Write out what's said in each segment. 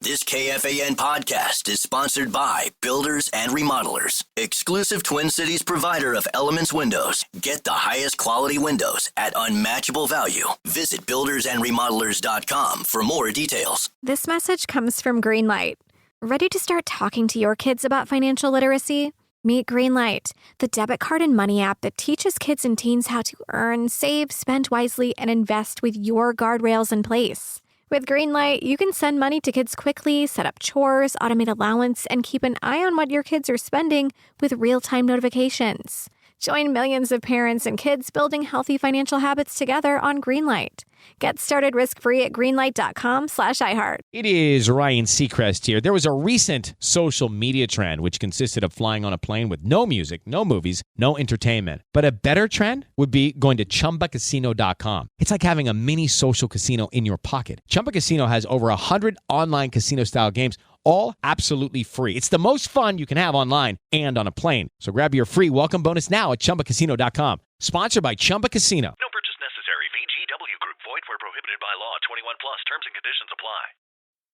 This KFAN podcast is sponsored by Builders and Remodelers, exclusive Twin Cities provider of Elements Windows. Get the highest quality windows at unmatchable value. Visit buildersandremodelers.com for more details. This message comes from Greenlight. Ready to start talking to your kids about financial literacy? Meet Greenlight, the debit card and money app that teaches kids and teens how to earn, save, spend wisely, and invest with your guardrails in place. With Greenlight, you can send money to kids quickly, set up chores, automate allowance, and keep an eye on what your kids are spending with real-time notifications. Join millions of parents and kids building healthy financial habits together on Greenlight. Get started risk-free at greenlight.com/iHeart. It is Ryan Seacrest here. There was a recent social media trend which consisted of flying on a plane with no music, no movies, no entertainment. But a better trend would be going to ChumbaCasino.com. It's like having a mini social casino in your pocket. Chumba Casino has over 100 online casino-style games, all absolutely free. It's the most fun you can have online and on a plane. So grab your free welcome bonus now at ChumbaCasino.com. Sponsored by Chumba Casino. No purchase necessary. VGW Group. Void where prohibited by law. 21 plus. Terms and conditions apply.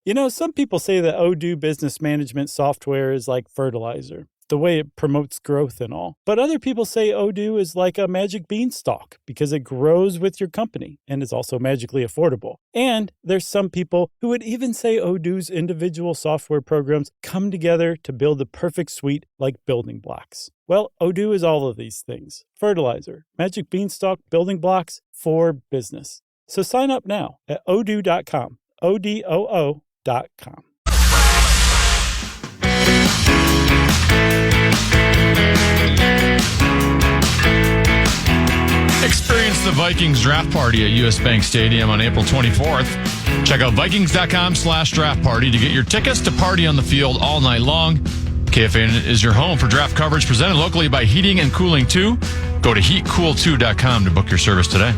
You know, some people say that Odoo business management software is like fertilizer, the way it promotes growth and all. But other people say Odoo is like a magic beanstalk because it grows with your company and is also magically affordable. And there's some people who would even say Odoo's individual software programs come together to build the perfect suite like building blocks. Well, Odoo is all of these things. Fertilizer, magic beanstalk, building blocks for business. So sign up now at odoo.com, ODOO.com. Experience the Vikings draft party at US Bank Stadium on April 24th. Check out Vikings.com/draft party to get your tickets to party on the field all night long. KFAN is your home for draft coverage presented locally by Heating and Cooling 2. Go to heatcool2.com to book your service today.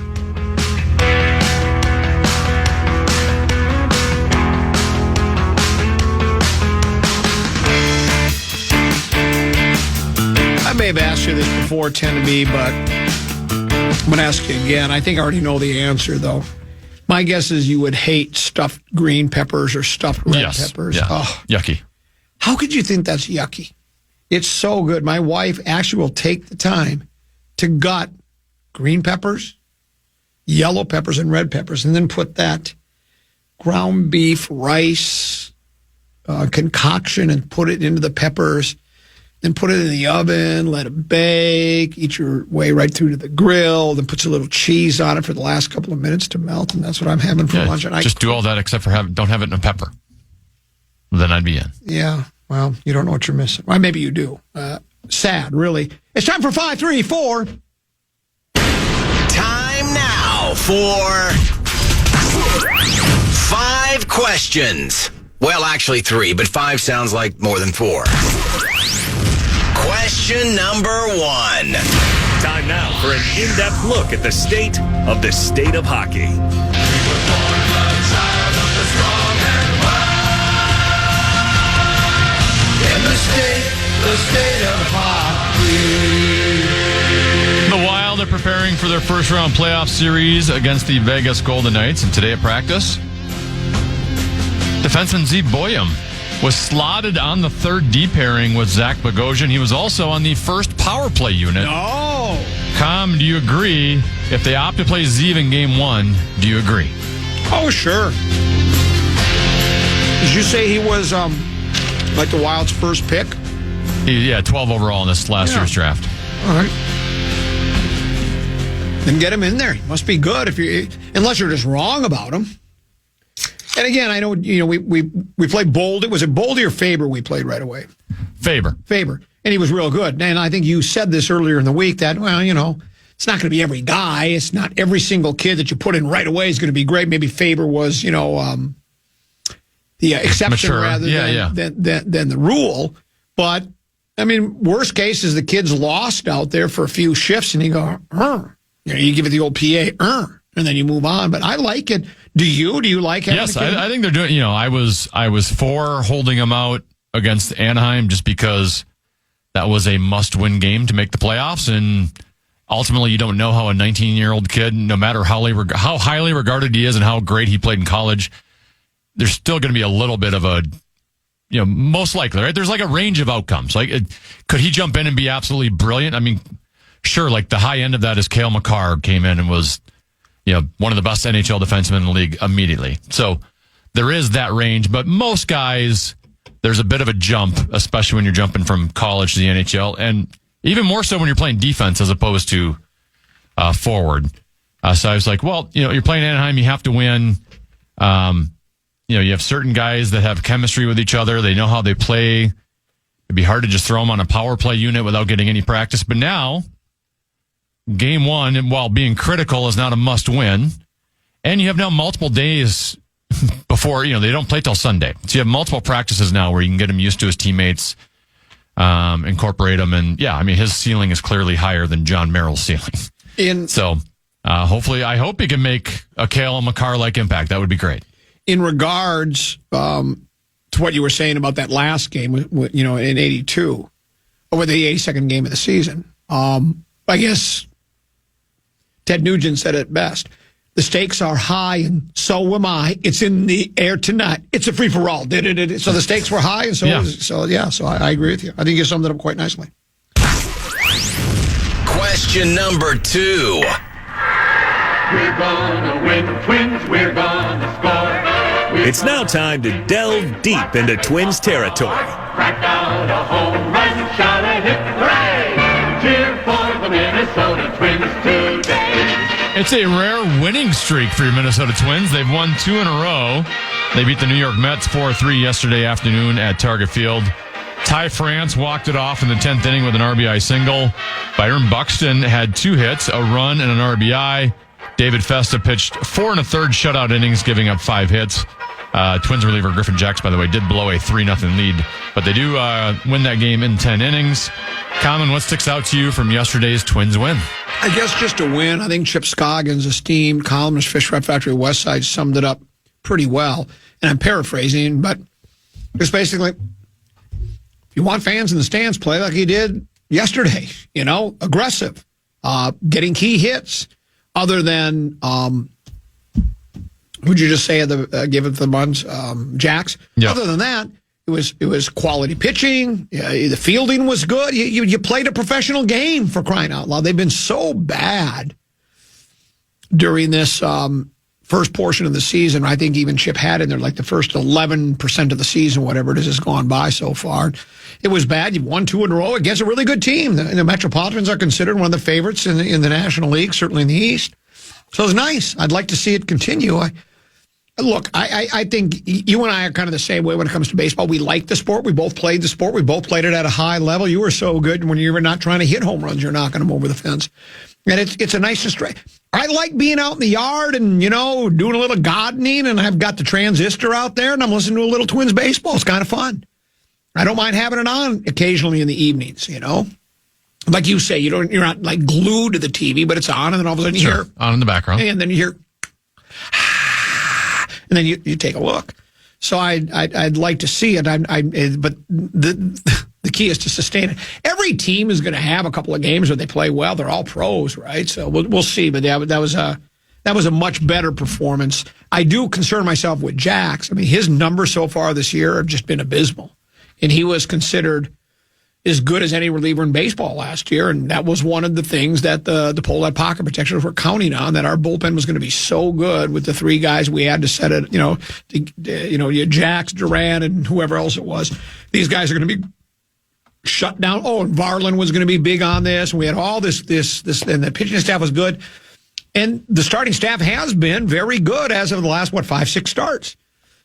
I may have asked you this before, 10 to me, but I'm going to ask you again. I think I already know the answer, though. My guess is you would hate stuffed green peppers or stuffed red peppers. Yeah. Oh, yucky. how could you think that's yucky? It's so good. My wife actually will take the time to gut green peppers, yellow peppers, and red peppers, and then put that ground beef, rice concoction and put it into the peppers. Then put it in the oven, let it bake, eat your way right through to the grill, then put a little cheese on it for the last couple of minutes to melt, and that's what I'm having for lunch. And just do all that except for don't have it in a pepper. Then I'd be in. Yeah, well, you don't know what you're missing. Well, maybe you do. Sad, really. It's time for 534. Time now for 5 questions. Well, actually 3, but 5 sounds like more than 4. Question number 1. Time now for an in-depth look at the state of hockey. The state of hockey. The Wild are preparing for their first-round playoff series against the Vegas Golden Knights, and today at practice, defenseman Z. Boyum was slotted on the third D pairing with Zach Bogosian. He was also on the first power play unit. No. Com, do you agree? If they opt to play Z in game 1, do you agree? Oh, sure. Did you say he was like the Wild's first pick? 12 overall in this last year's draft. All right. Then get him in there. He must be good unless you're just wrong about him. And again, I know we played Boldy. Was it Boldy or Faber we played right away? Faber. And he was real good. And I think you said this earlier in the week that, it's not going to be every guy. It's not every single kid that you put in right away is going to be great. Maybe Faber was, the exception rather than the rule. But, worst case is the kid's lost out there for a few shifts and you go, you give it the old PA, and then you move on. But I like it. Do you like having Yes, I think they're doing, I was for holding them out against Anaheim just because that was a must-win game to make the playoffs. And ultimately, you don't know how a 19-year-old kid, no matter how highly regarded he is and how great he played in college, there's still going to be a little bit of a, most likely, right? There's like a range of outcomes. Like, could he jump in and be absolutely brilliant? I mean, sure, like the high end of that is Cale Makar came in and was, one of the best NHL defensemen in the league immediately. So there is that range, but most guys, there's a bit of a jump, especially when you're jumping from college to the NHL, and even more so when you're playing defense as opposed to forward. So I was like, well, you're playing Anaheim, you have to win. You have certain guys that have chemistry with each other. They know how they play. It'd be hard to just throw them on a power play unit without getting any practice. But now, game one, and while being critical, is not a must win. And you have now multiple days before, they don't play till Sunday. So you have multiple practices now where you can get him used to his teammates, incorporate him. And his ceiling is clearly higher than John Merrill's ceiling. Hopefully, I hope he can make a Cale Makar-like impact. That would be great. In regards to what you were saying about that last game, in 82, or the 82nd game of the season, I guess Ted Nugent said it best. The stakes are high, and so am I. It's in the air tonight. It's a free-for-all. So the stakes were high, and so I agree with you. I think you summed it up quite nicely. Question number 2. We're gonna win, Twins, we're gonna score. It's now time to delve deep into Twins territory. Crack out a home run, shout a hit, hooray! Cheer for the Minnesota Twins today. It's a rare winning streak for your Minnesota Twins. They've won 2 in a row. They beat the New York Mets 4-3 yesterday afternoon at Target Field. Ty France walked it off in the 10th inning with an RBI single. Byron Buxton had 2 hits, a run, and an RBI. David Festa pitched 4 1/3 shutout innings, giving up 5 hits. Twins reliever Griffin Jacks, by the way, did blow a 3-0 lead, but they do win that game in 10 innings. Common, what sticks out to you from yesterday's Twins win? I guess just a win. I think Chip Scoggins, esteemed columnist, Fish Rep Factory Westside, summed it up pretty well. And I'm paraphrasing, but it's basically, if you want fans in the stands, play like he did yesterday. Aggressive, getting key hits. Other than, who'd you just say give it to the Buns? Jacks. Yep. Other than that, it was quality pitching. The fielding was good. You played a professional game, for crying out loud. They've been so bad during this first portion of the season. I think even Chip had in there like the first 11% of the season, whatever it is, has gone by so far. It was bad. You've won 2 in a row against a really good team. The Metropolitans are considered one of the favorites in the National League, certainly in the East. So it's nice. I'd like to see it continue. I think you and I are kind of the same way when it comes to baseball. We like the sport. We both played the sport. We both played it at a high level. You were so good when you were not trying to hit home runs. You're knocking them over the fence. And it's a nice distraction. I like being out in the yard and, doing a little gardening, and I've got the transistor out there, and I'm listening to a little Twins baseball. It's kind of fun. I don't mind having it on occasionally in the evenings, Like you say, you're not like glued to the TV, but it's on, and then all of a sudden you hear on in the background. And then you hear and then you take a look. So I'd like to see it. But the key is to sustain it. Every team is going to have a couple of games where they play well. They're all pros, right? So we'll see. But that was a much better performance. I do concern myself with Jacks. I mean, his numbers so far this year have just been abysmal, and he was considered as good as any reliever in baseball last year, and that was one of the things that the Pohlad pocket protectors were counting on, that our bullpen was going to be so good with the 3 guys we had to set it, Jacks, Duran, and whoever else it was. These guys are going to be shut down. Oh, and Varlin was going to be big on this, and we had all this, and the pitching staff was good. And the starting staff has been very good as of the last, 5-6 starts.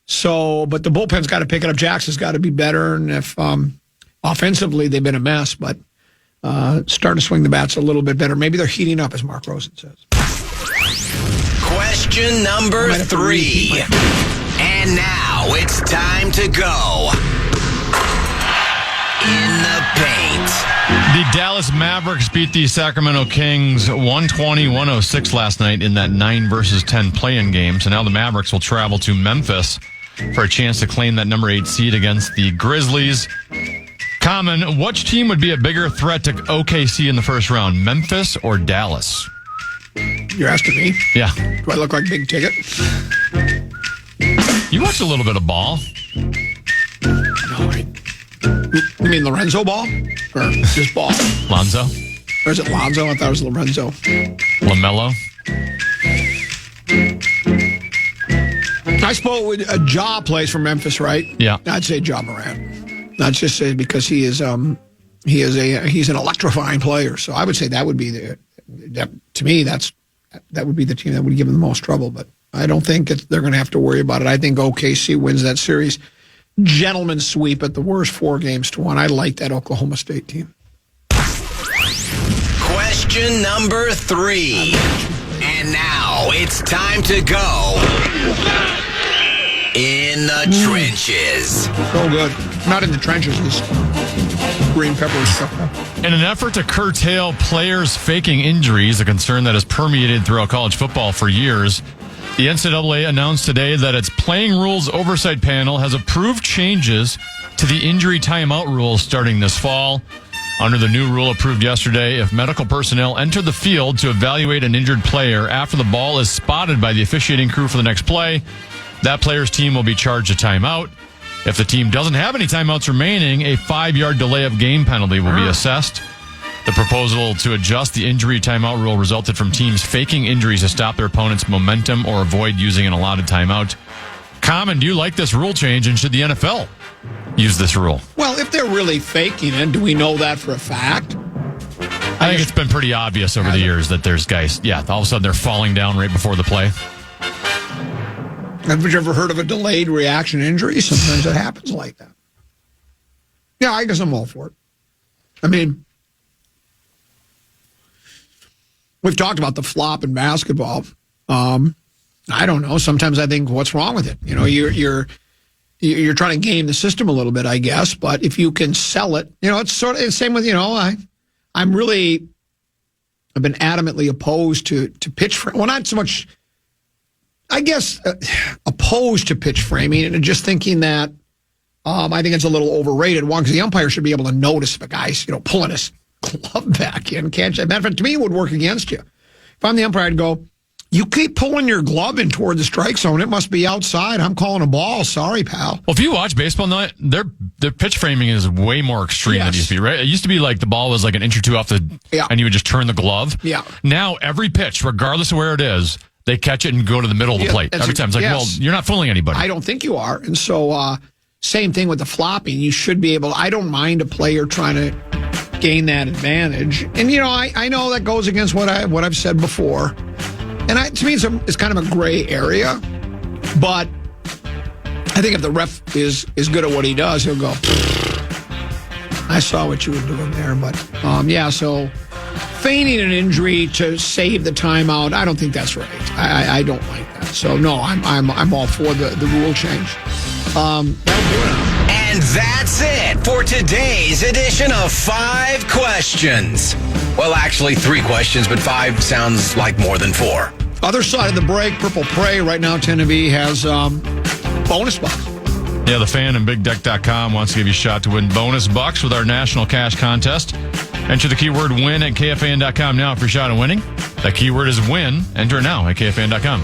So, but the bullpen's got to pick it up. Jacks has got to be better, and if offensively, they've been a mess, but starting to swing the bats a little bit better. Maybe they're heating up, as Mark Rosen says. Question number 3. And now it's time to go in the paint. The Dallas Mavericks beat the Sacramento Kings 120-106 last night in that 9-10 play-in game. So now the Mavericks will travel to Memphis for a chance to claim that number 8 seed against the Grizzlies. Common, which team would be a bigger threat to OKC in the first round, Memphis or Dallas? You're asking me? Yeah. Do I look like Big Ticket? You watched a little bit of ball. No, you mean Lorenzo Ball? Or just Ball? Lonzo? Or is it Lonzo? I thought it was Lorenzo. LaMelo? I suppose Ja plays for Memphis, right? Yeah. I'd say Ja Morant. Not just say because he's an electrifying player. So I would say that would be to me that would be the team that would give them the most trouble. But I don't think they're going to have to worry about it. I think OKC wins that series. Gentleman's sweep at the worst, 4-1. I like that Oklahoma State team. Question number 3. And now it's time to go in the trenches. So good. Not in the trenches. This green pepper stuff. In an effort to curtail players faking injuries, a concern that has permeated throughout college football for years, the NCAA announced today that its Playing Rules Oversight Panel has approved changes to the injury timeout rules starting this fall. Under the new rule approved yesterday, if medical personnel enter the field to evaluate an injured player after the ball is spotted by the officiating crew for the next play, that player's team will be charged a timeout. If the team doesn't have any timeouts remaining, a 5-yard delay of game penalty will be assessed. The proposal to adjust the injury timeout rule resulted from teams faking injuries to stop their opponent's momentum or avoid using an allotted timeout. Common, do you like this rule change, and should the NFL use this rule? Well, if they're really faking it, do we know that for a fact? I think it's been pretty obvious over the years that there's guys, all of a sudden they're falling down right before the play. Have you ever heard of a delayed reaction injury? Sometimes it happens like that. Yeah, I guess I'm all for it. I mean, we've talked about the flop in basketball. I don't know. Sometimes I think, what's wrong with it? You know, you're trying to game the system a little bit, I guess. But if you can sell it, it's sort of the same with, I've been adamantly opposed to pitch framing. Well, not so much, I guess, opposed to pitch framing, and just thinking that I think it's a little overrated. One, because the umpire should be able to notice if a guy's, pulling his glove back in. Matter of fact, to me, it would work against you. If I'm the umpire, I'd go, you keep pulling your glove in toward the strike zone. It must be outside. I'm calling a ball. Sorry, pal. Well, if you watch baseball now, their pitch framing is way more extreme than it used to be, right? It used to be like the ball was like an inch or two off and you would just turn the glove. Yeah. Now, every pitch, regardless of where it is, they catch it and go to the middle of the plate. Every time. It's like, well, you're not fooling anybody. I don't think you are. And so, same thing with the flopping. You should be able, I don't mind a player trying to gain that advantage. And, I know that goes against what I've said before. And to me, it's kind of a gray area. But I think if the ref is good at what he does, he'll go, I saw what you were doing there. But, so feigning an injury to save the timeout, I don't think that's right. I don't like that. So, no, I'm all for the rule change. That'll do it. And that's it for today's edition of 5 Questions. Well, actually, 3 questions, but 5 sounds like more than 4. Other side of the break, Purple Prey right now, Tennessee has bonus bucks. Yeah, the fan and BigDeck.com wants to give you a shot to win bonus bucks with our national cash contest. Enter the keyword win at KFAN.com now for your shot at winning. That keyword is win. Enter it now at KFAN.com.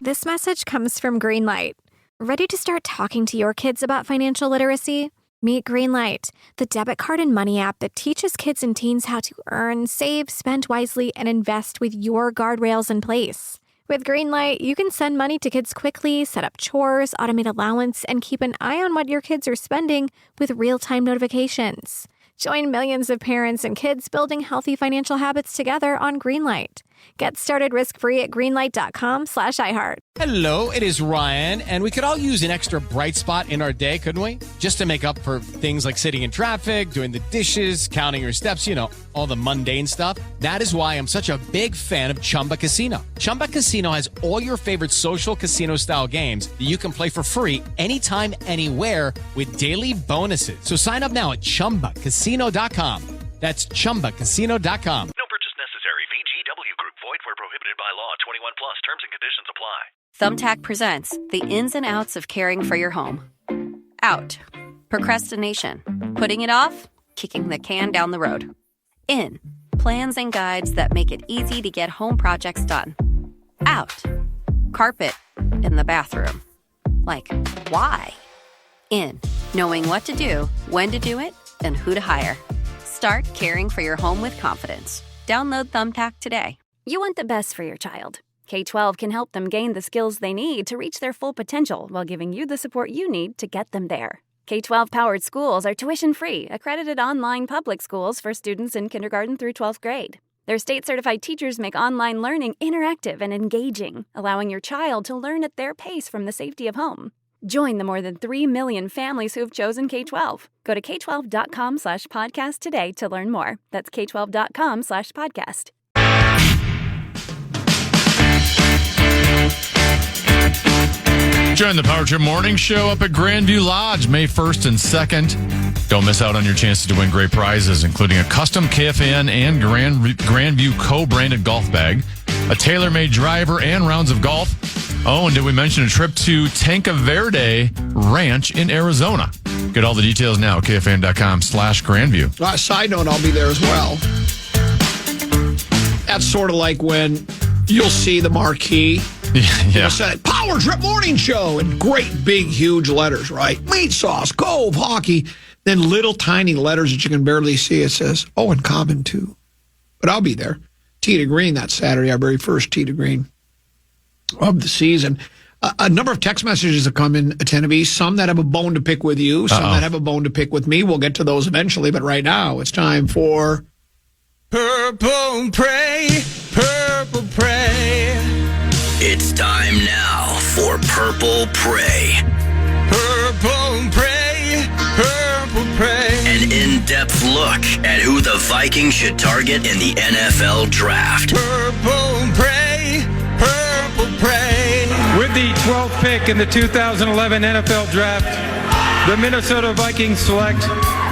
This message comes from Greenlight. Ready to start talking to your kids about financial literacy? Meet Greenlight, the debit card and money app that teaches kids and teens how to earn, save, spend wisely, and invest with your guardrails in place. With Greenlight, you can send money to kids quickly, set up chores, automate allowance, and keep an eye on what your kids are spending with real-time notifications. Join millions of parents and kids building healthy financial habits together on Greenlight. Get started risk-free at greenlight.com/iHeart. Hello, it is Ryan, and we could all use an extra bright spot in our day, couldn't we? Just to make up for things like sitting in traffic, doing the dishes, counting your steps, all the mundane stuff. That is why I'm such a big fan of Chumba Casino. Chumba Casino has all your favorite social casino-style games that you can play for free anytime, anywhere with daily bonuses. So sign up now at ChumbaCasino.com. That's ChumbaCasino.com. No purchase necessary. VGW Group. Void where prohibited by law. 21 plus. Terms and conditions apply. Thumbtack presents the ins and outs of caring for your home. Out. Procrastination. Putting it off. Kicking the can down the road. In. Plans and guides that make it easy to get home projects done. Out. Carpet. In the bathroom. Like, why? In. Knowing what to do, when to do it, and who to hire. Start caring for your home with confidence. Download Thumbtack today. You want the best for your child. K-12 can help them gain the skills they need to reach their full potential while giving you the support you need to get them there. K-12-powered schools are tuition-free, accredited online public schools for students in kindergarten through 12th grade. Their state-certified teachers make online learning interactive and engaging, allowing your child to learn at their pace from the safety of home. Join the more than 3 million families who've chosen K-12. Go to k12.com/podcast today to learn more. That's k12.com/podcast. Join the Power Trip Morning Show up at Grandview Lodge May 1st and 2nd. Don't miss out on your chances to win great prizes, including a custom KFAN and Grandview co-branded golf bag, a tailor-made driver, and rounds of golf. Oh, and did we mention a trip to Tanca Verde Ranch in Arizona? Get all the details now at KFAN.com/Grandview. Side note, I'll be there as well. That's sort of like when you'll see the marquee. Yeah. Said Power Trip Morning Show in great big huge letters, right? Meat sauce, Cove, hockey. Then little tiny letters that you can barely see. It says, oh, and common too. But I'll be there. Tee to Green that Saturday, our very first Tee to Green of the season. A number of text messages have come in, Attentive. Some that have a bone to pick with you, some that have a bone to pick with me. We'll get to those eventually, but right now it's time for Purple Pray, Purple Pray. It's time now for Purple Pray. Purple Pray, Purple Pray. An in-depth look at who the Vikings should target in the NFL Draft. Purple Pray, Purple Pray. With the 12th pick in the 2011 NFL Draft, the Minnesota Vikings select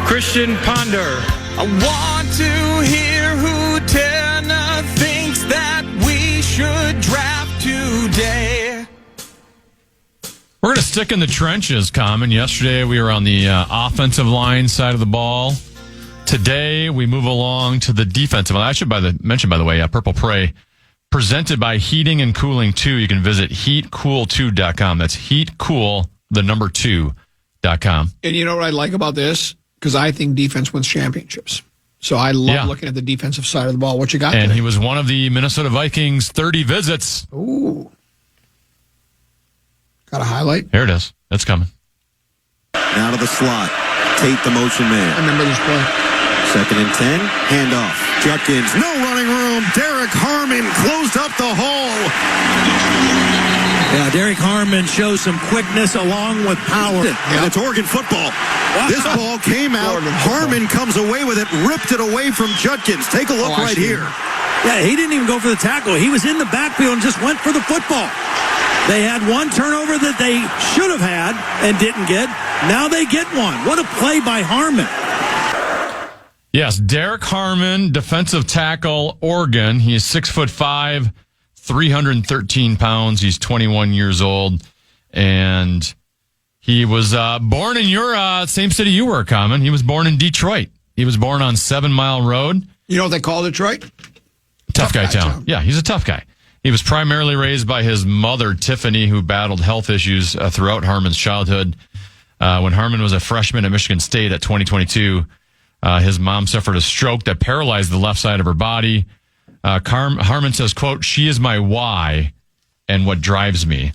Christian Ponder. I want to hear who Tanner thinks that we should draft today. We're going to stick in the trenches, Common. Yesterday, we were on the offensive line side of the ball. Today, we move along to the defensive line. I should mention, by the way, Purple Prey, presented by Heating and Cooling 2. You can visit heatcool2.com. That's heatcool2.com. And you know what I like about this? Because I think defense wins championships. So I love looking at the defensive side of the ball. What you got And today? he was one of the Minnesota Vikings' 30 visits. Ooh. Got a highlight? Here it is. It's coming. Out of the slot. Tate the motion man. I remember this play. 2nd and 10. Handoff. Judkins. No running room. Derek Harmon closed up the hole. Yeah, Derek Harmon shows some quickness along with power. And it's Oregon football. This ball came out. Harmon comes away with it, ripped it away from Judkins. Take a look right here. Yeah, he didn't even go for the tackle. He was in the backfield and just went for the football. They had one turnover that they should have had and didn't get. Now they get one. What a play by Harmon. Yes, Derek Harmon, defensive tackle, Oregon. He is 6'5", 313 pounds. He's 21 years old. And he was born in your same city you were, Common. He was born in Detroit. He was born on 7 Mile Road. You know what they call Detroit? Tough guy town. Yeah, he's a tough guy. He was primarily raised by his mother, Tiffany, who battled health issues throughout Harmon's childhood. When Harmon was a freshman at Michigan State at 2022, his mom suffered a stroke that paralyzed the left side of her body. Harmon says, quote, "She is my why and what drives me."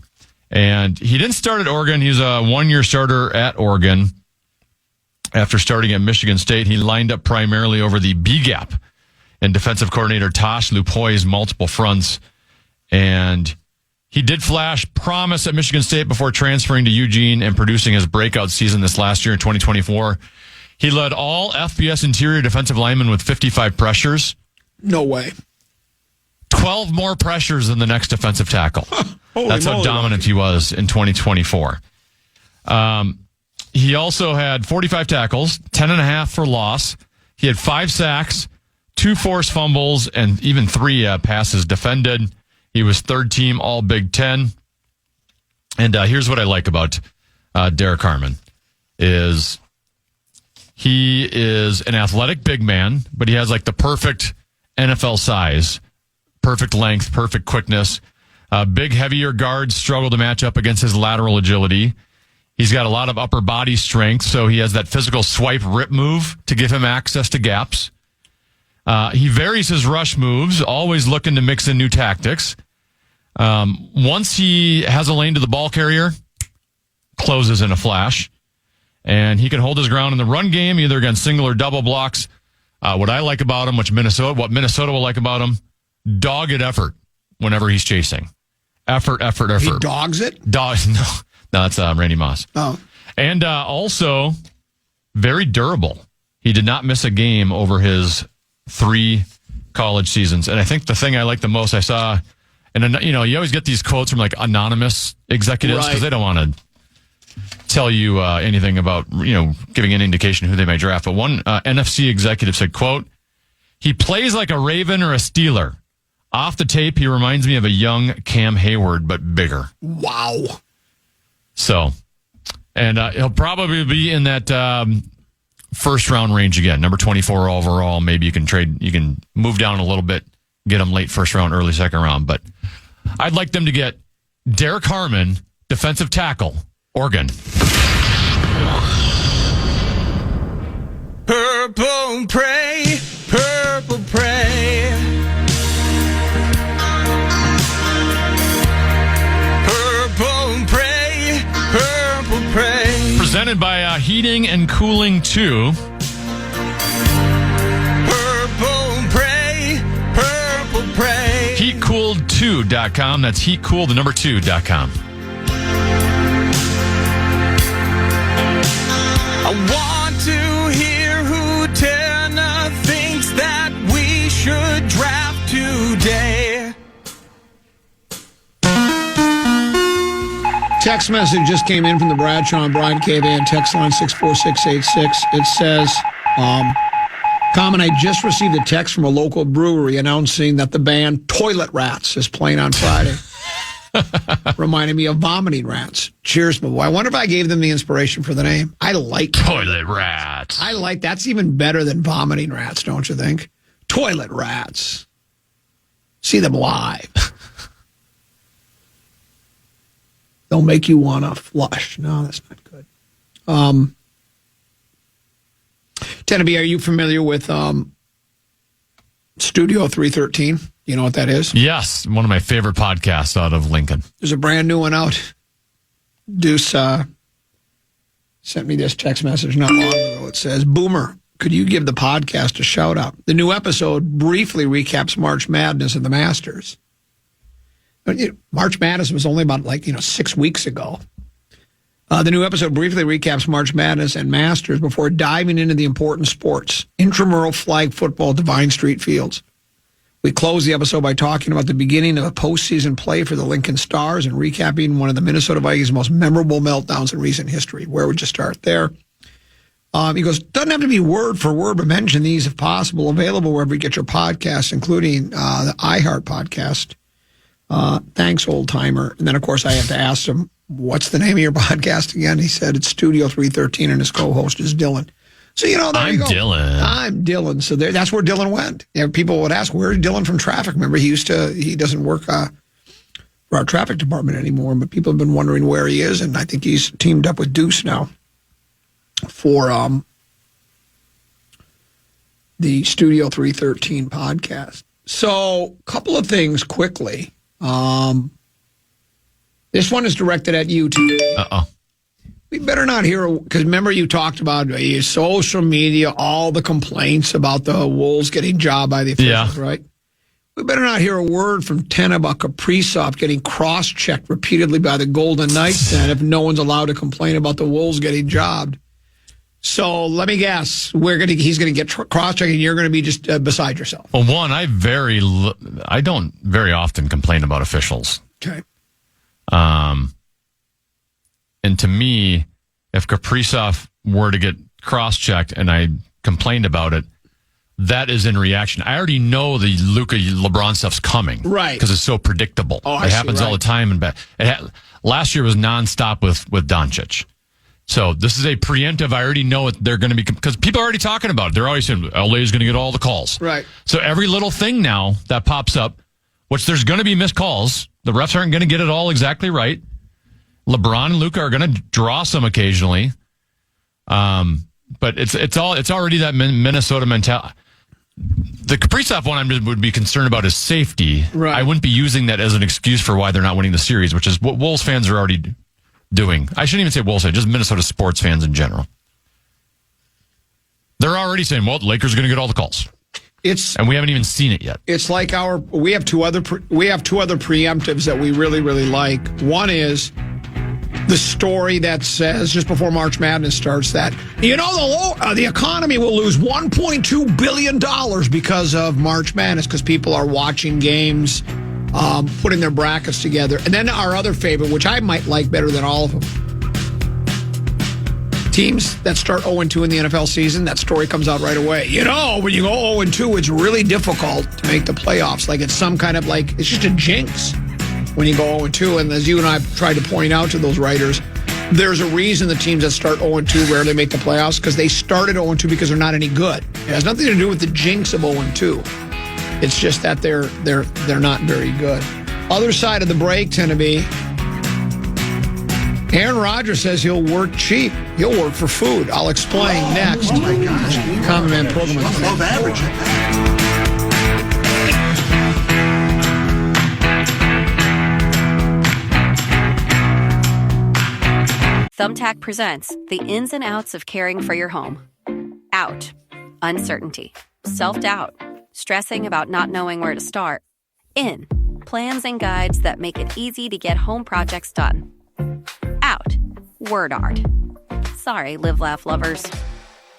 And he didn't start at Oregon. He's a one-year starter at Oregon. After starting at Michigan State, he lined up primarily over the B-gap and defensive coordinator Tosh Lupoy's multiple fronts. And he did flash promise at Michigan State before transferring to Eugene and producing his breakout season this last year in 2024. He led all FBS interior defensive linemen with 55 pressures. No way. 12 more pressures than the next defensive tackle. That's how dominant he was in 2024. He also had 45 tackles, 10.5 for loss. He had 5 sacks, 2 forced fumbles, and even 3 passes defended. He was third team all Big Ten. And here's what I like about Derek Harmon is he is an athletic big man, but he has like the perfect NFL size, perfect length, perfect quickness. Big, heavier guards struggle to match up against his lateral agility. He's got a lot of upper body strength, so he has that physical swipe rip move to give him access to gaps. He varies his rush moves, always looking to mix in new tactics. Once he has a lane to the ball carrier, closes in a flash. And he can hold his ground in the run game, either against single or double blocks. What I like about him, what Minnesota will like about him, dogged effort whenever he's chasing. Effort. He dogs it? No, that's Randy Moss. Oh. And also, very durable. He did not miss a game over his 3 college seasons. And I think the thing I like the most, I saw, and you always get these quotes from like anonymous executives because they don't want to tell you anything about, giving an indication who they may draft. But one NFC executive said, quote, "He plays like a Raven or a Steeler. Off the tape, he reminds me of a young Cam Hayward, but bigger." Wow. So, and he'll probably be in that first round range again, number 24 overall. Maybe you can move down a little bit, get him late first round, early second round. But I'd like them to get Derek Harmon, defensive tackle, Oregon. Purple pray, purple pray. Purple pray, purple pray. Presented by Heating and Cooling 2. Purple pray, purple pray. Heatcooled2.com. That's heatcool, the number 2.com. I want to hear who Tanner thinks that we should draft today. Text message just came in from the Bradshaw and Brian KFAN text line 64686. It says, Common, I just received a text from a local brewery announcing that the band Toilet Rats is playing on Friday. Reminded me of Vomiting Rats. Cheers, my boy. I wonder if I gave them the inspiration for the name. I like Toilet Rats. That's even better than Vomiting Rats, don't you think? Toilet Rats. See them live. They'll make you want to flush. No, that's not good. Teneby, are you familiar with Studio 313? You know what that is? Yes, one of my favorite podcasts out of Lincoln. There's a brand new one out. Deuce sent me this text message not long ago. It says, Boomer, could you give the podcast a shout out? The new episode briefly recaps March Madness and the Masters. March Madness was only about 6 weeks ago. The new episode briefly recaps March Madness and Masters before diving into the important sports. Intramural flag football at Divine Street Fields. We close the episode by talking about the beginning of a postseason play for the Lincoln Stars and recapping one of the Minnesota Vikings' most memorable meltdowns in recent history. Where would you start there? He goes, doesn't have to be word for word, but mention these if possible. Available wherever you get your podcasts, including the iHeart podcast. Thanks, old timer. And then, of course, I have to ask him, what's the name of your podcast again? He said it's Studio 313 and his co-host is Dylan. So, there you go. I'm Dylan. So that's where Dylan went. People would ask, where's Dylan from traffic? Remember, he doesn't work for our traffic department anymore, but people have been wondering where he is, and I think he's teamed up with Deuce now for the Studio 313 podcast. So, a couple of things quickly. This one is directed at you, too. Uh-oh. We better not hear, because remember you talked about social media, all the complaints about the Wolves getting jobbed by the officials, right? We better not hear a word from Tena about Kaprizov getting cross-checked repeatedly by the Golden Knights then if no one's allowed to complain about the Wolves getting jobbed. So let me guess, he's going to get cross-checked and you're going to be just beside yourself. Well, one, I don't very often complain about officials. Okay. And to me, if Kaprizov were to get cross-checked and I complained about it, that is in reaction. I already know the Luka LeBron stuff's coming. Right. Because it's so predictable. It happens all the time. Last year was nonstop with Doncic. So this is a preemptive. I already know what they're going to be, because people are already talking about it. They're always saying LA is going to get all the calls. Right. So every little thing now that pops up, which there's going to be missed calls. The refs aren't going to get it all exactly right. LeBron and Luka are going to draw some occasionally. But it's already that Minnesota mentality. The Kaprizov one I would be concerned about is safety. Right. I wouldn't be using that as an excuse for why they're not winning the series, which is what Wolves fans are already doing. I shouldn't even say Wolves fans, just Minnesota sports fans in general. They're already saying, well, the Lakers are going to get all the calls. And we haven't even seen it yet. It's like we have two other preemptives that we really, really like. One is the story that says just before March Madness starts that, the economy will lose $1.2 billion because of March Madness because people are watching games, putting their brackets together. And then our other favorite, which I might like better than all of them, teams that start 0-2 in the NFL season, that story comes out right away. When you go 0-2, it's really difficult to make the playoffs. Like it's some kind of it's just a jinx when you go 0-2. And as you and I tried to point out to those writers, there's a reason the teams that start 0-2 rarely make the playoffs because they started 0-2 because they're not any good. It has nothing to do with the jinx of 0-2. It's just that they're not very good. Other side of the break tend to be Aaron Rodgers says he'll work cheap. He'll work for food. I'll explain next. Oh, my gosh. Common Man program. Above average. Thumbtack presents the ins and outs of caring for your home. Out. Uncertainty. Self-doubt. Stressing about not knowing where to start. In. Plans and guides that make it easy to get home projects done. Out. Word art. Sorry, live, laugh, lovers.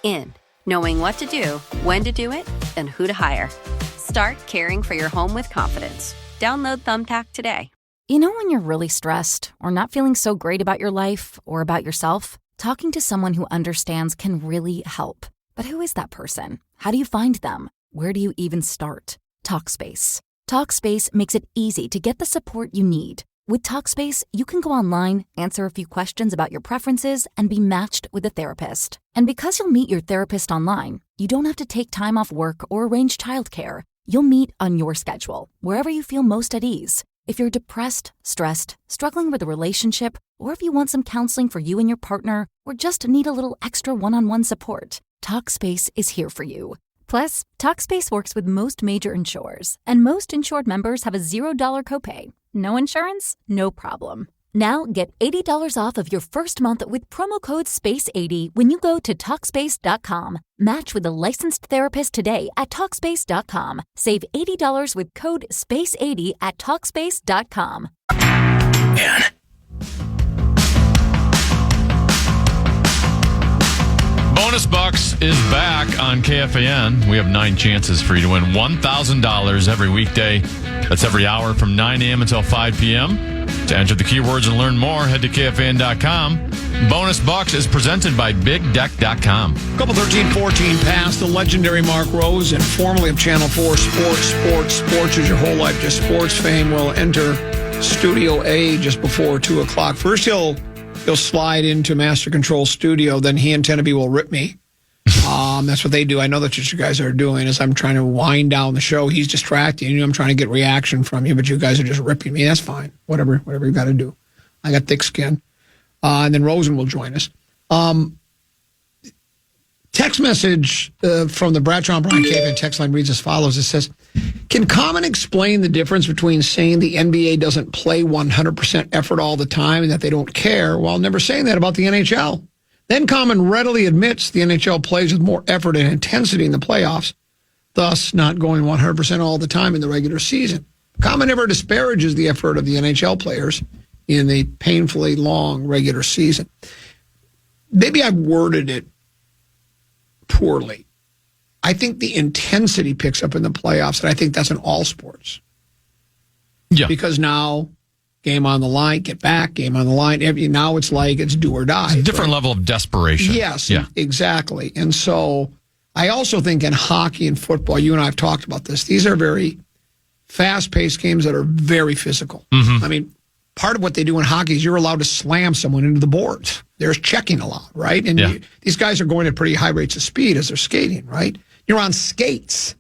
In. Knowing what to do, when to do it, and who to hire. Start caring for your home with confidence. Download Thumbtack today. You know when you're really stressed or not feeling so great about your life or about yourself? Talking to someone who understands can really help. But who is that person? How do you find them? Where do you even start? Talkspace. Talkspace makes it easy to get the support you need. With Talkspace, you can go online, answer a few questions about your preferences, and be matched with a therapist. And because you'll meet your therapist online, you don't have to take time off work or arrange childcare. You'll meet on your schedule, wherever you feel most at ease. If you're depressed, stressed, struggling with a relationship, or if you want some counseling for you and your partner, or just need a little extra one-on-one support, Talkspace is here for you. Plus, Talkspace works with most major insurers, and most insured members have a $0 copay. No insurance? No problem. Now get $80 off of your first month with promo code SPACE80 when you go to Talkspace.com. Match with a licensed therapist today at Talkspace.com. Save $80 with code SPACE80 at Talkspace.com. Man. Bonus Bucks is back on KFAN. We have 9 chances for you to win $1,000 every weekday. That's every hour from 9 a.m. until 5 p.m. To enter the keywords and learn more, head to KFAN.com. Bonus Bucks is presented by BigDeck.com. Couple 13-14 past the legendary Mark Rosen, formerly of Channel 4 Sports is your whole life, just sports fame, will enter Studio A just before 2 o'clock. First, he'll slide into Master Control Studio, then he and Teneby will rip me. That's what they do. I know that's what you guys are doing. As I'm trying to wind down the show, he's distracting you. I'm trying to get reaction from you, but you guys are just ripping me. That's fine. Whatever you got to do. I got thick skin. And then Rosen will join us. Text message from the Bradshaw and Brian KFAN text line reads as follows. It says, can Common explain the difference between saying the NBA doesn't play 100% effort all the time and that they don't care, while never saying that about the NHL? Then Common readily admits the NHL plays with more effort and intensity in the playoffs, thus not going 100% all the time in the regular season. Common never disparages the effort of the NHL players in the painfully long regular season. Maybe I worded it poorly. I think the intensity picks up in the playoffs, and I think that's in all sports. Yeah. Because now, game on the line, get back, game on the line. Now it's like it's do or die. It's a different level of desperation. Yes, yeah. Exactly. And so I also think in hockey and football, you and I have talked about this, these are very fast-paced games that are very physical. Mm-hmm. I mean, part of what they do in hockey is you're allowed to slam someone into the boards. There's checking a lot, right? And these guys are going at pretty high rates of speed as they're skating, right? You're on skates.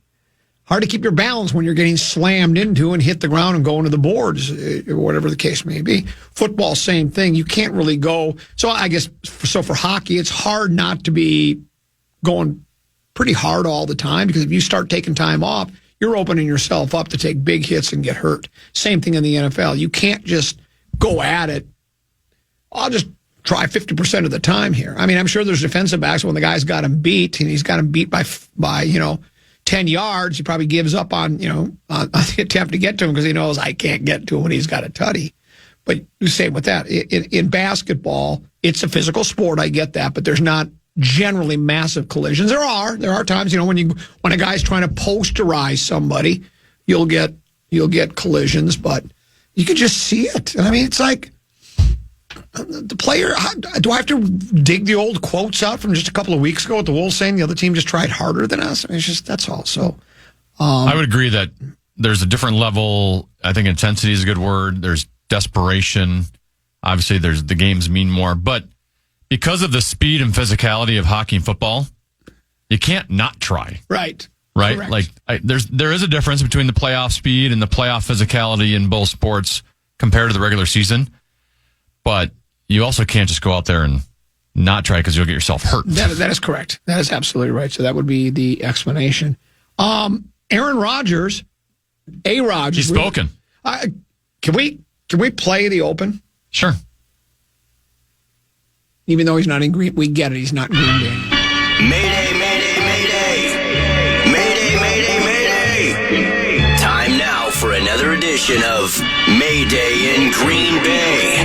hard to keep your balance when you're getting slammed into and hit the ground and go into the boards, or whatever the case may be. Football, same thing. You can't really go. So I guess, for hockey, it's hard not to be going pretty hard all the time, because if you start taking time off, you're opening yourself up to take big hits and get hurt. Same thing in the NFL. You can't just go at it. I'll just try 50% of the time here. I mean, I'm sure there's defensive backs when the guy's got him beat, and he's got him beat by 10 yards, he probably gives up on the attempt to get to him because he knows I can't get to him when he's got a tutty. But the same with that. In basketball, it's a physical sport. I get that, but there's not generally massive collisions. There are times, when a guy's trying to posterize somebody, you'll get collisions, but you can just see it. And I mean, it's like the player. Do I have to dig the old quotes out from just a couple of weeks ago with the Wolves saying the other team just tried harder than us? I mean, it's just, that's all. So I would agree that there's a different level. I think intensity is a good word. There's desperation. Obviously, the games mean more, but because of the speed and physicality of hockey and football, you can't not try. Right. Correct. Like there is a difference between the playoff speed and the playoff physicality in both sports compared to the regular season. But you also can't just go out there and not try because you'll get yourself hurt. That is correct. That is absolutely right. So that would be the explanation. Aaron Rodgers, A-Rodgers. He's spoken. Can we play the Open? Sure. Even though he's not in Green, we get it. He's not in Green Bay. Mayday, mayday, mayday. Mayday, mayday, mayday. Time now for another edition of Mayday in Green Bay.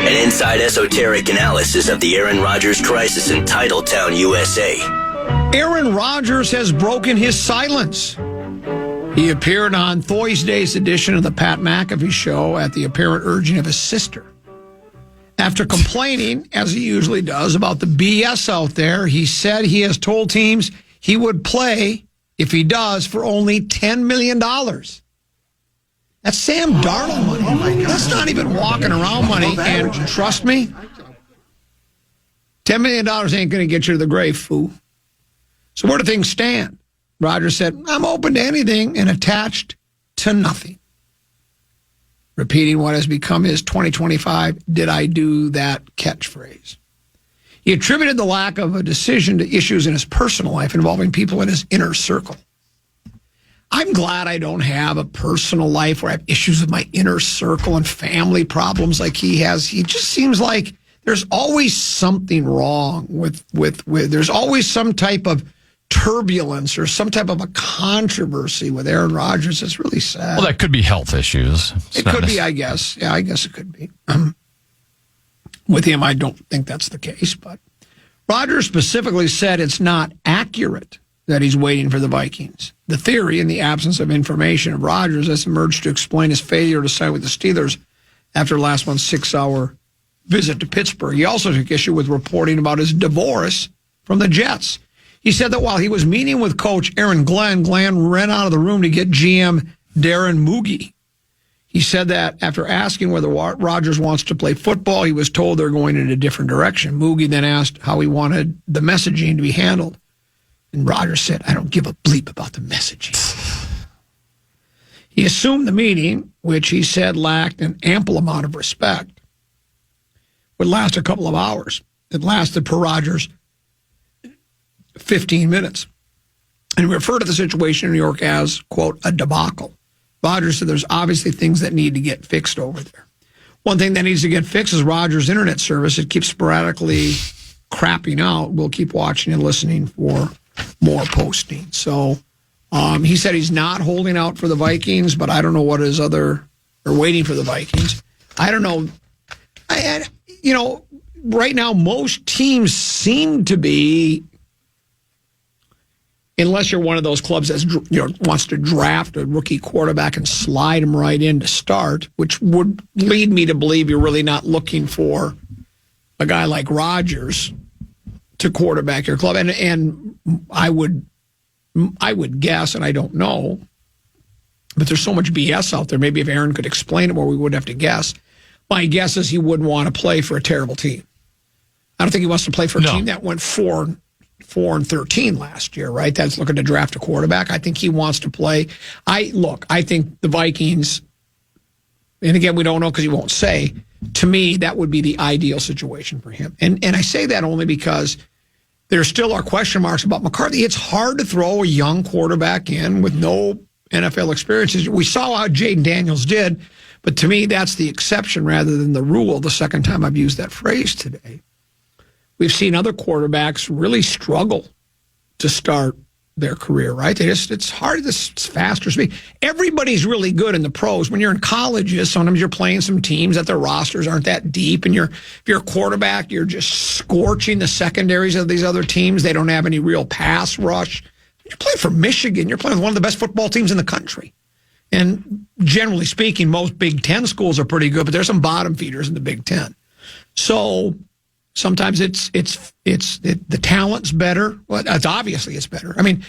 An inside esoteric analysis of the Aaron Rodgers crisis in Titletown, USA. Aaron Rodgers has broken his silence. He appeared on Thursday's edition of the Pat McAfee Show at the apparent urging of his sister. After complaining, as he usually does, about the BS out there, he said he has told teams he would play, if he does, for only $10 million. That's Sam Darnold money. That's not even walking around money. And trust me, $10 million ain't going to get you to the grave, fool. So where do things stand? Rodgers said, I'm open to anything and attached to nothing. Repeating what has become his 2025 "Did I do that" catchphrase. He attributed the lack of a decision to issues in his personal life involving people in his inner circle. I'm glad I don't have a personal life where I have issues with my inner circle and family problems like he has. He just seems like there's always something wrong with there's always some type of turbulence or some type of a controversy with Aaron Rodgers. It's really sad. Well, that could be health issues. It could be, I guess. Yeah, I guess it could be. With him, I don't think that's the case. But Rodgers specifically said it's not accurate that he's waiting for the Vikings. The theory, in the absence of information of Rodgers, has emerged to explain his failure to sign with the Steelers after last month's 6-hour visit to Pittsburgh. He also took issue with reporting about his divorce from the Jets. He said that while he was meeting with coach Aaron Glenn ran out of the room to get GM Darren Moogie. He said that after asking whether Rodgers wants to play football, he was told they're going in a different direction. Moogie then asked how he wanted the messaging to be handled. And Rodgers said, I don't give a bleep about the messaging. He assumed the meeting, which he said lacked an ample amount of respect, would last a couple of hours. It lasted, per Rodgers, 15 minutes. And referred to the situation in New York as, quote, a debacle. Rodgers said there's obviously things that need to get fixed over there. One thing that needs to get fixed is Rodgers' internet service. It keeps sporadically crapping out. We'll keep watching and listening for more posting. So he said he's not holding out for the Vikings, but I don't know what his or waiting for the Vikings. I don't know. Right now, most teams seem to be, unless you're one of those clubs that wants to draft a rookie quarterback and slide him right in to start, which would lead me to believe you're really not looking for a guy like Rodgers to quarterback your club. And I would guess, and I don't know, but there's so much BS out there. Maybe if Aaron could explain it more, we wouldn't have to guess. My guess is he wouldn't want to play for a terrible team. I don't think he wants to play for a team that went 4-2 4-13 last year, right? That's looking to draft a quarterback. I think he wants to play. I think the Vikings, and again, we don't know because he won't say, to me, that would be the ideal situation for him. And I say that only because there still are question marks about McCarthy. It's hard to throw a young quarterback in with no NFL experiences. We saw how Jaden Daniels did, but to me, that's the exception rather than the rule, the second time I've used that phrase today. We've seen other quarterbacks really struggle to start their career, right? It's hard, it's faster speed. Everybody's really good in the pros. When you're in colleges, sometimes you're playing some teams that their rosters aren't that deep, and if you're a quarterback, you're just scorching the secondaries of these other teams. They don't have any real pass rush. You're playing for Michigan. You're playing with one of the best football teams in the country. And generally speaking, most Big Ten schools are pretty good, but there's some bottom feeders in the Big Ten. So sometimes the talent's better. Well, it's better. I mean,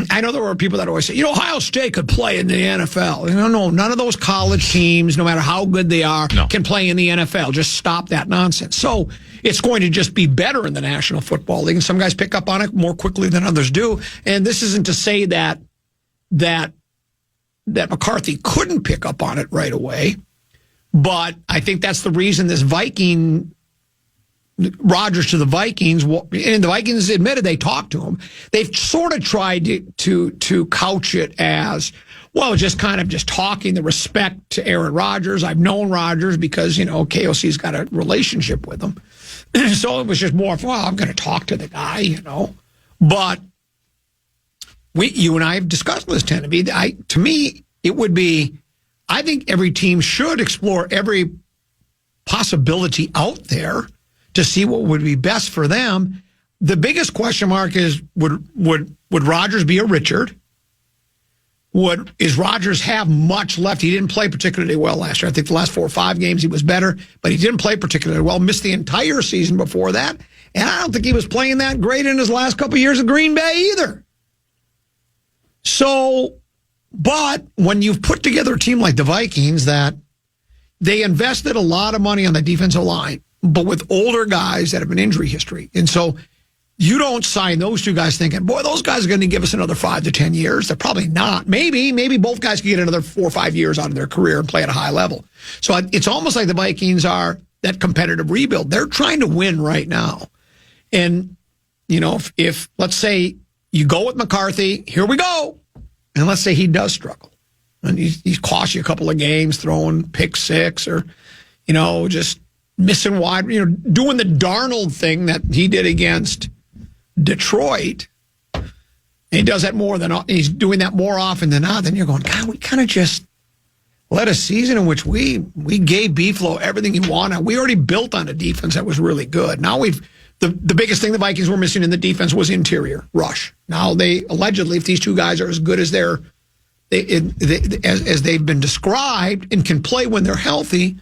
I know there were people that always say, Ohio State could play in the NFL. No, none of those college teams, no matter how good they are, can play in the NFL. Just stop that nonsense. So it's going to just be better in the National Football League. And some guys pick up on it more quickly than others do. And this isn't to say that McCarthy couldn't pick up on it right away. But I think that's the reason this Rodgers to the Vikings, and the Vikings admitted they talked to him. They've sort of tried to couch it as, well, just kind of just talking the respect to Aaron Rodgers. I've known Rodgers because, KOC's got a relationship with him. So it was just more of, well, I'm going to talk to the guy, But you and I have discussed this, Tennessee. To me, it would be, I think every team should explore every possibility out there to see what would be best for them. The biggest question mark is, would Rodgers be a Richard? Is Rodgers have much left? He didn't play particularly well last year. I think the last 4 or 5 games he was better, but he didn't play particularly well. Missed the entire season before that. And I don't think he was playing that great in his last couple of years at Green Bay either. So, but when you've put together a team like the Vikings that they invested a lot of money on the defensive line, but with older guys that have an injury history. And so you don't sign those two guys thinking, boy, those guys are going to give us another 5 to 10 years. They're probably not. Maybe both guys can get another 4 or 5 years out of their career and play at a high level. So it's almost like the Vikings are that competitive rebuild. They're trying to win right now. And, if let's say you go with McCarthy, here we go. And let's say he does struggle. And he costs you a couple of games throwing pick six or, just missing wide, doing the Darnold thing that he did against Detroit. And he does that he's doing that more often than not. Then you're going, God, we kind of just led a season in which we gave Beeflo everything he wanted. We already built on a defense that was really good. Now the biggest thing the Vikings were missing in the defense was interior rush. Now they allegedly, if these two guys are as good as as they've been described and can play when they're healthy.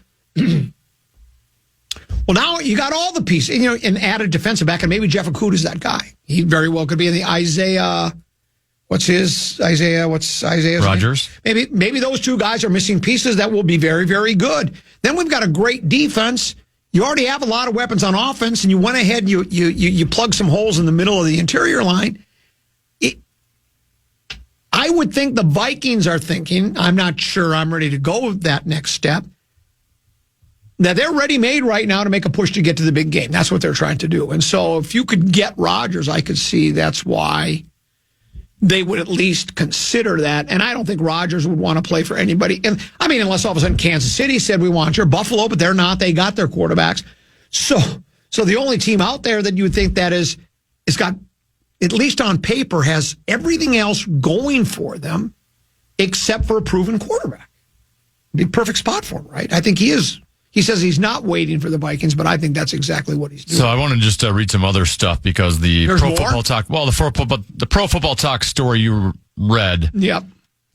Well, now you got all the pieces, and added defensive back, and maybe Jeff Okudah's that guy. He very well could be in the Isaiah. What's Isaiah's Rodgers? Name? Maybe those two guys are missing pieces that will be very, very good. Then we've got a great defense. You already have a lot of weapons on offense, and you went ahead. You plug some holes in the middle of the interior line. I would think the Vikings are thinking. I'm not sure I'm ready to go with that next step. Now, they're ready-made right now to make a push to get to the big game. That's what they're trying to do. And so if you could get Rodgers, I could see that's why they would at least consider that. And I don't think Rodgers would want to play for anybody. And unless all of a sudden Kansas City said we want you, or Buffalo, but they're not. They got their quarterbacks. So the only team out there that you would think that is got, at least on paper, has everything else going for them except for a proven quarterback. Be a perfect spot for him, right? I think he is. He says he's not waiting for the Vikings, but I think that's exactly what he's doing. So I want to just read some other stuff because the Football Talk, the Pro Football Talk story you read. Yep.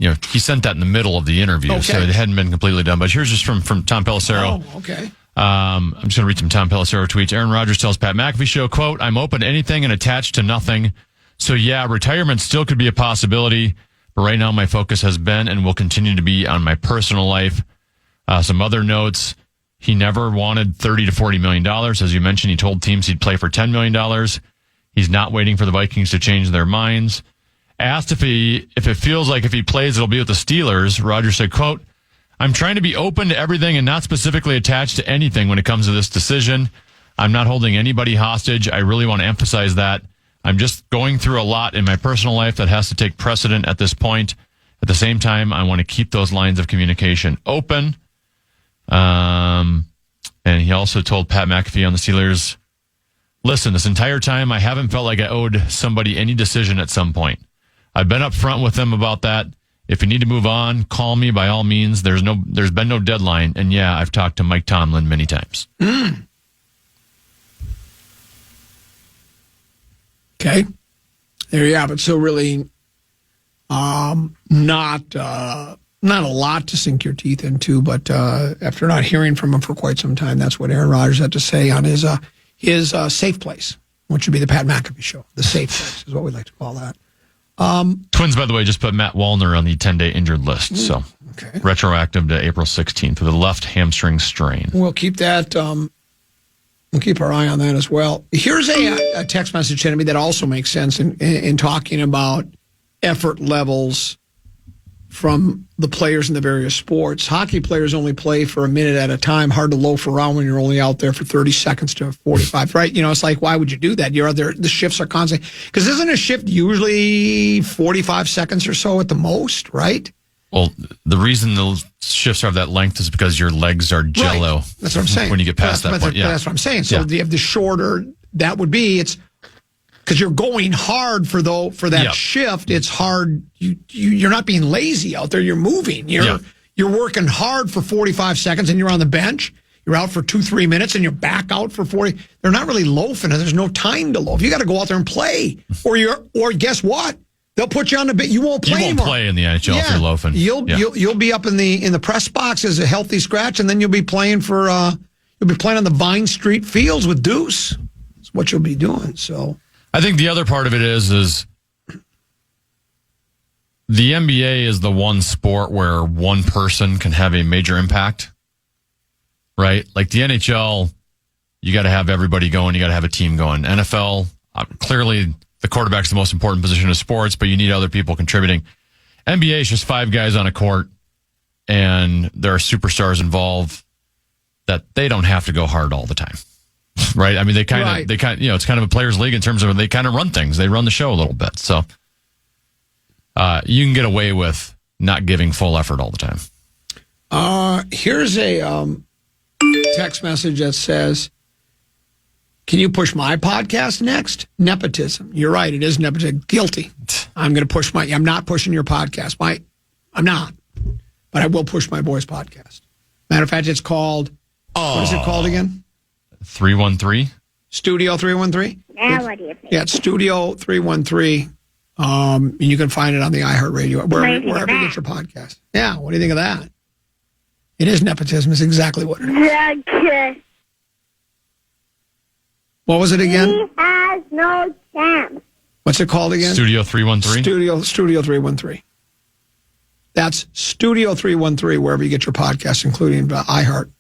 He sent that in the middle of the interview, so it hadn't been completely done. But here's just from Tom Pelissero. Oh, okay. I'm just going to read some Tom Pelissero tweets. Aaron Rodgers tells Pat McAfee show, quote, "I'm open to anything and attached to nothing. So yeah, retirement still could be a possibility, but right now my focus has been and will continue to be on my personal life." Some other notes. He never wanted $30 to $40 million. As you mentioned, he told teams he'd play for $10 million. He's not waiting for the Vikings to change their minds. Asked if it feels like if he plays, it'll be with the Steelers, Rodgers said, quote, I'm trying to be open to everything and not specifically attached to anything when it comes to this decision. I'm not holding anybody hostage. I really want to emphasize that. I'm just going through a lot in my personal life that has to take precedent at this point. At the same time, I want to keep those lines of communication open. And he also told Pat McAfee on the Steelers, listen, this entire time, I haven't felt like I owed somebody any decision at some point. I've been upfront with them about that. If you need to move on, call me by all means. There's been no deadline. And yeah, I've talked to Mike Tomlin many times. Okay. There you have it. So really not a lot to sink your teeth into, but after not hearing from him for quite some time, that's what Aaron Rodgers had to say on his safe place, which would be the Pat McAfee show. The safe place is what we like to call that. Twins, by the way, just put Matt Wallner on the 10-day injured list. So retroactive to April 16th with a left hamstring strain. We'll keep that. We'll keep our eye on that as well. Here's a text message to me that also makes sense in talking about effort levels from the players in the various sports. Hockey players only play for a minute at a time. Hard to loaf around when you're only out there for 30 seconds to 45, right? You know, it's like, why would you do that? You're out there, the shifts are constant. Because isn't a shift usually 45 seconds or so at the most, right? Well, the reason the shifts are of that length is because your legs are jello. Right. That's what I'm saying. When you get past that point, That's what I'm saying. So you have the shorter, that would be, it's because you're going hard for that shift. It's hard. You're not being lazy out there. You're moving. You're working hard for 45 seconds, and you're on the bench. You're out for 2-3 minutes, and you're back out for 40. They're not really loafing, and there's no time to loaf. You got to go out there and play, or guess what? They'll put you on the bench. You won't play. You won't play in the NHL if you're loafing. You'll be up in the press box as a healthy scratch, and then you'll be playing for you'll be playing on the Vine Street fields with Deuce. That's what you'll be doing. So. I think the other part of it is the NBA is the one sport where one person can have a major impact, right? Like the NHL, you got to have everybody going. You got to have a team going. NFL, clearly the quarterback's the most important position of sports, but you need other people contributing. NBA is just 5 guys on a court, and there are superstars involved that they don't have to go hard all the time. Right. I mean, they kind of, it's kind of a players' league in terms of they kind of run things. They run the show a little bit. So you can get away with not giving full effort all the time. Here's a text message that says, can you push my podcast next? Nepotism. You're right. It is nepotism. Guilty. I'm going to push I'm not pushing your podcast. I'm not. But I will push my boys' podcast. Matter of fact, it's called, what is it called again? 313? Studio 313? Now what do you think? Yeah, it's Studio 313. And you can find it on the iHeartRadio, wherever you get your podcast. Yeah, what do you think of that? It is nepotism. It's exactly what it is. Okay. What was it again? He has no chance. What's it called again? Studio 313? Studio 313. That's Studio 313, wherever you get your podcasts, including iHeart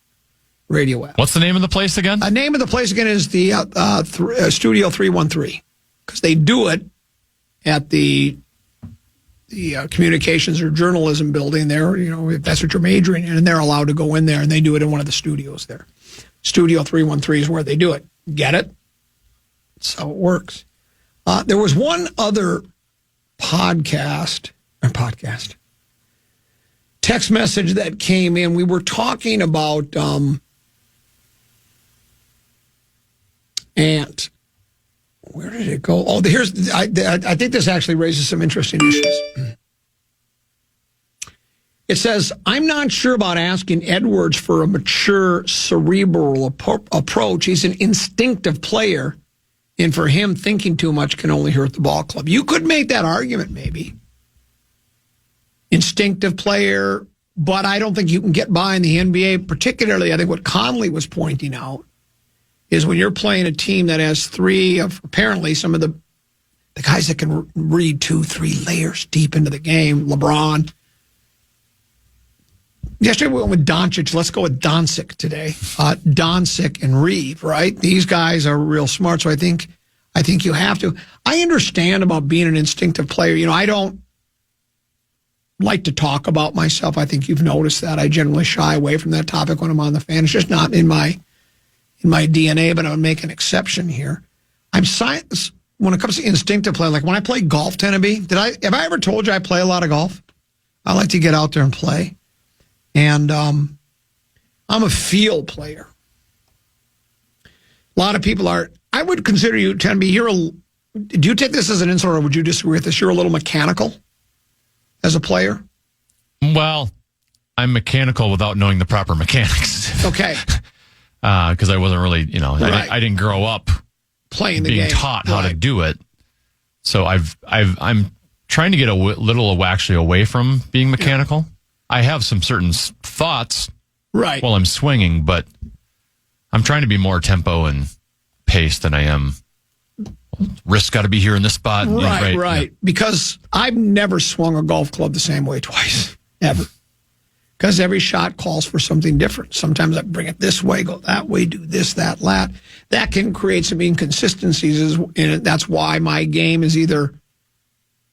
Radio app. What's the name of the place again? The name of the place again is the Studio 313, because they do it at the communications or journalism building there. You know, if that's what you're majoring in, and they're allowed to go in there, and they do it in one of the studios there. Studio 313 is where they do it. Get it? That's how it works. There was one other text message that came in. We were talking about and where did it go? Oh, I think this actually raises some interesting issues. It says, I'm not sure about asking Edwards for a mature, cerebral approach. He's an instinctive player, and for him, thinking too much can only hurt the ball club. You could make that argument, maybe. Instinctive player, but I don't think you can get by in the NBA, particularly I think what Conley was pointing out is when you're playing a team that has 3 of apparently some of the guys that can read 2-3 layers deep into the game, LeBron. Yesterday we went with Doncic. Let's go with Doncic today. Doncic and Reeve, right? These guys are real smart. So I think I think you have to. I understand about being an instinctive player. You know, I don't like to talk about myself. I think you've noticed that. I generally shy away from that topic when I'm on the fan. It's just not in my DNA, but I would make an exception here. I'm science when it comes to instinctive play. Like when I play golf, Teneby, have I ever told you I play a lot of golf? I like to get out there and play. And I'm a field player. A lot of people are. I would consider you, Teneby, do you take this as an insult or would you disagree with this? You're a little mechanical as a player? Well, I'm mechanical without knowing the proper mechanics. Okay. Because I wasn't really, Right. I didn't grow up playing the being game. taught how to do it. So I'm trying to get a little actually away from being mechanical. I have some certain thoughts while I'm swinging, but I'm trying to be more tempo and pace than I am. Wrist got to be here in this spot. Right. Because I've never swung a golf club the same way twice, ever. Because every shot calls for something different. Sometimes I bring it this way, go that way, do this, that, that. That can create some inconsistencies, and that's why my game is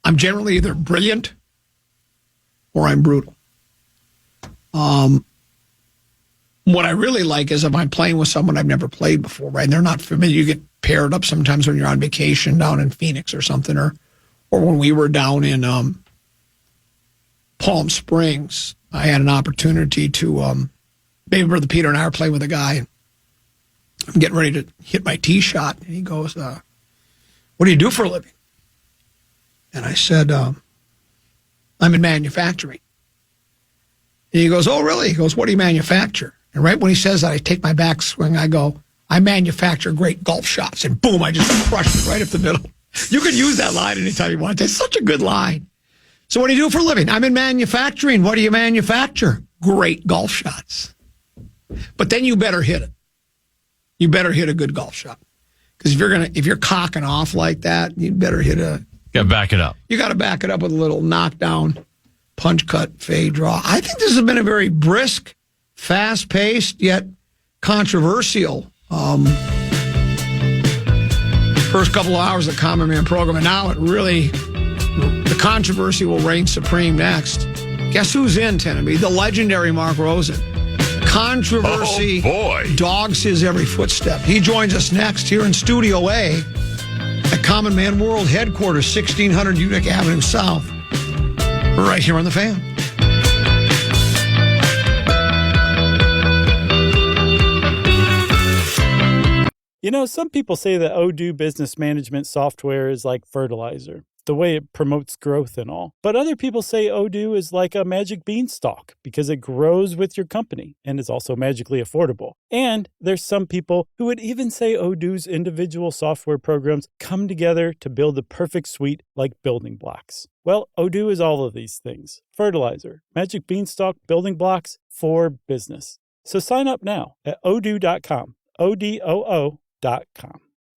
I'm generally either brilliant or I'm brutal. What I really like is if I'm playing with someone I've never played before, right? And they're not familiar. You get paired up sometimes when you're on vacation down in Phoenix or something, or when we were down in Palm Springs, I had an opportunity to, baby brother Peter and I were playing with a guy. I'm getting ready to hit my tee shot. And he goes, what do you do for a living? And I said, I'm in manufacturing. And he goes, oh, really? He goes, what do you manufacture? And right when he says that, I take my backswing. I go, I manufacture great golf shots. And boom, I just crushed it right up the middle. You can use that line anytime you want. It's such a good line. So what do you do for a living? I'm in manufacturing. What do you manufacture? Great golf shots. But then you better hit it. You better hit a good golf shot. Because if you're cocking off like that, you better hit got to back it up. You got to back it up with a little knockdown, punch cut, fade draw. I think this has been a very brisk, fast-paced, yet controversial first couple of hours of the Common Man program. And now the controversy will reign supreme next. Guess who's in, Teneby? The legendary Mark Rosen. Controversy dogs his every footstep. He joins us next here in Studio A at Common Man World Headquarters, 1600 Utica Avenue South, right here on The Fan. You know, some people say that Odoo business management software is like fertilizer, the way it promotes growth and all. But other people say Odoo is like a magic beanstalk because it grows with your company and is also magically affordable. And there's some people who would even say Odoo's individual software programs come together to build the perfect suite like building blocks. Well, Odoo is all of these things. Fertilizer, magic beanstalk, building blocks for business. So sign up now at odoo.com. ODOO.com.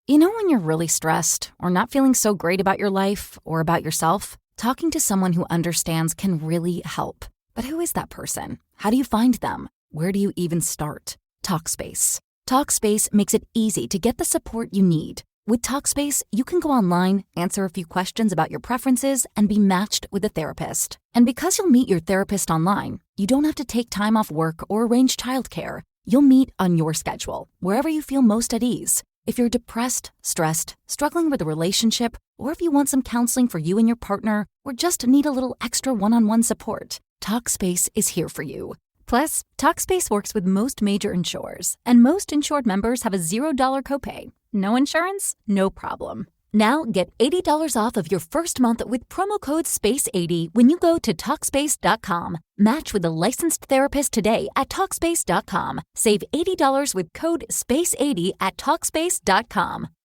You know when you're really stressed or not feeling so great about your life or about yourself? Talking to someone who understands can really help. But who is that person? How do you find them? Where do you even start? Talkspace. Talkspace makes it easy to get the support you need. With Talkspace, you can go online, answer a few questions about your preferences, and be matched with a therapist. And because you'll meet your therapist online, you don't have to take time off work or arrange childcare. You'll meet on your schedule, wherever you feel most at ease. If you're depressed, stressed, struggling with a relationship, or if you want some counseling for you and your partner, or just need a little extra one-on-one support, Talkspace is here for you. Plus, Talkspace works with most major insurers, and most insured members have a $0 copay. No insurance? No problem. Now get $80 off of your first month with promo code SPACE80 when you go to Talkspace.com. Match with a licensed therapist today at Talkspace.com. Save $80 with code SPACE80 at Talkspace.com.